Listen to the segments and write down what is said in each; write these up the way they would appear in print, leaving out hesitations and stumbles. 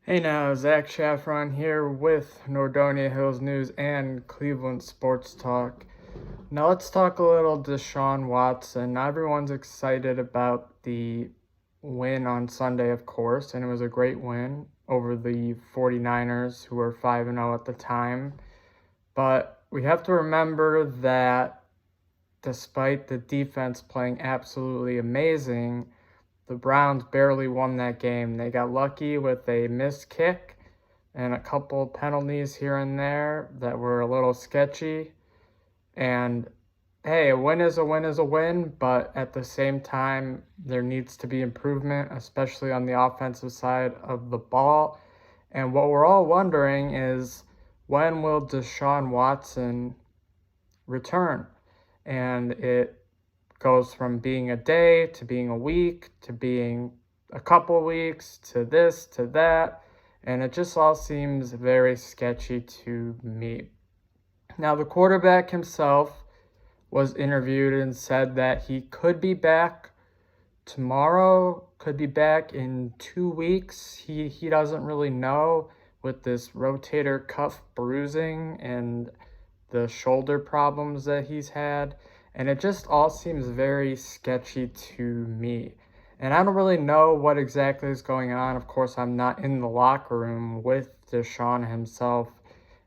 Hey now, Zach Chaffron here with Nordonia Hills News and Cleveland Sports Talk. Now let's talk a little Deshaun Watson. Everyone's excited about the win on Sunday, of course, and it was a great win over the 49ers, who were 5-0 at the time. But we have to remember that despite the defense playing absolutely amazing, the Browns barely won that game. They got lucky with a missed kick and a couple penalties here and there that were a little sketchy. And hey, a win is a win is a win, but at the same time, there needs to be improvement, especially on the offensive side of the ball. And what we're all wondering is, when will Deshaun Watson return? And it goes from being a day to being a week to being a couple weeks to this to that, and it just all seems very sketchy to me. Now, the quarterback himself was interviewed and said that he could be back tomorrow, could be back in 2 weeks. He doesn't really know with this rotator cuff bruising and the shoulder problems that he's had. And it just all seems very sketchy to me. And I don't really know what exactly is going on. Of course, I'm not in the locker room with Deshaun himself,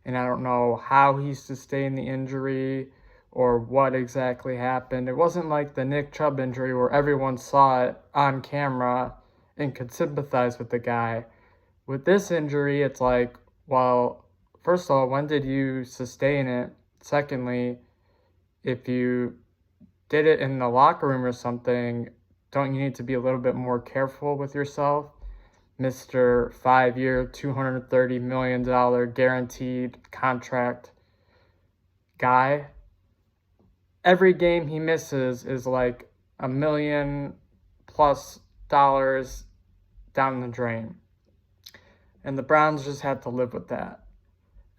and I don't know how he sustained the injury or what exactly happened. It wasn't like the Nick Chubb injury where everyone saw it on camera and could sympathize with the guy. With this injury, it's like, well, first of all, when did you sustain it? Secondly, if you did it in the locker room or something, don't you need to be a little bit more careful with yourself? Mr. 5-year, $230 million guaranteed contract guy. Every game he misses is like $1 million plus down the drain. And the Browns just have to live with that.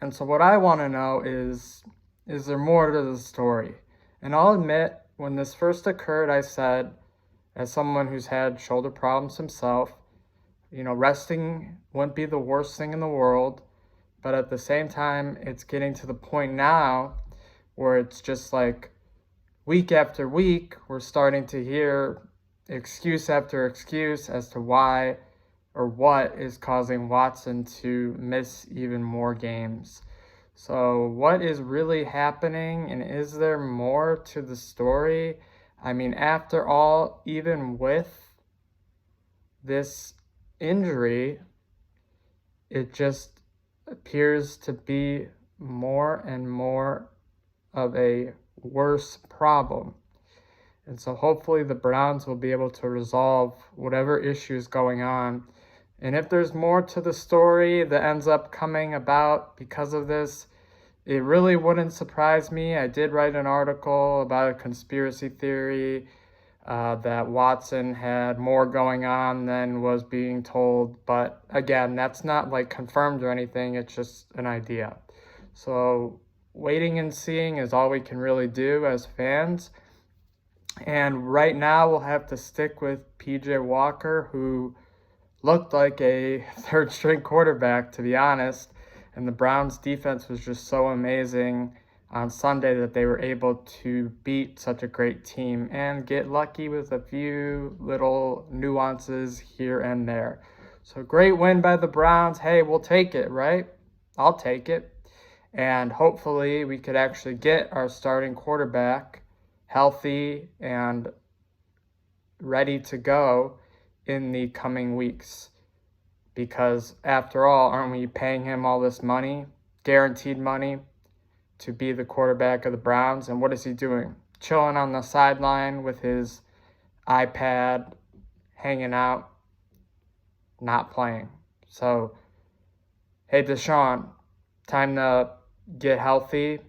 And so what I want to know is there more to the story? And I'll admit, when this first occurred, I said, as someone who's had shoulder problems himself, resting wouldn't be the worst thing in the world. But at the same time, it's getting to the point now where it's just like week after week, we're starting to hear excuse after excuse as to why or what is causing Watson to miss even more games. So what is really happening, and is there more to the story? I mean, after all, even with this injury, it just appears to be more and more of a worse problem. And so hopefully the Browns will be able to resolve whatever issue is going on. And if there's more to the story that ends up coming about because of this, it really wouldn't surprise me. I did write an article about a conspiracy theory that Watson had more going on than was being told. But again, that's not like confirmed or anything. It's just an idea. So waiting and seeing is all we can really do as fans. And right now we'll have to stick with PJ Walker, who looked like a third string quarterback, to be honest. And the Browns defense was just so amazing on Sunday that they were able to beat such a great team and get lucky with a few little nuances here and there. So great win by the Browns. Hey, we'll take it, right? I'll take it. And hopefully we could actually get our starting quarterback healthy and ready to go in the coming weeks. Because after all, aren't we paying him all this money, guaranteed money, to be the quarterback of the Browns? And what is he doing? Chilling on the sideline with his iPad, hanging out, not playing. So, hey, Deshaun, time to get healthy,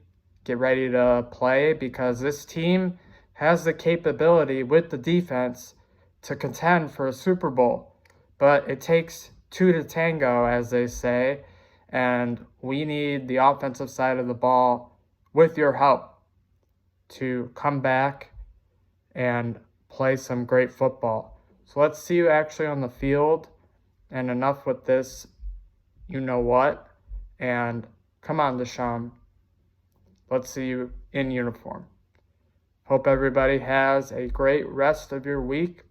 get ready to play, because this team has the capability with the defense to contend for a Super Bowl. But it takes two to tango, as they say, and we need the offensive side of the ball, with your help, to come back and play some great football. So let's see you actually on the field. And enough with this you know what. And come on, Deshaun. Let's see you in uniform. Hope everybody has a great rest of your week,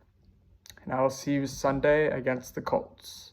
and I will see you Sunday against the Colts.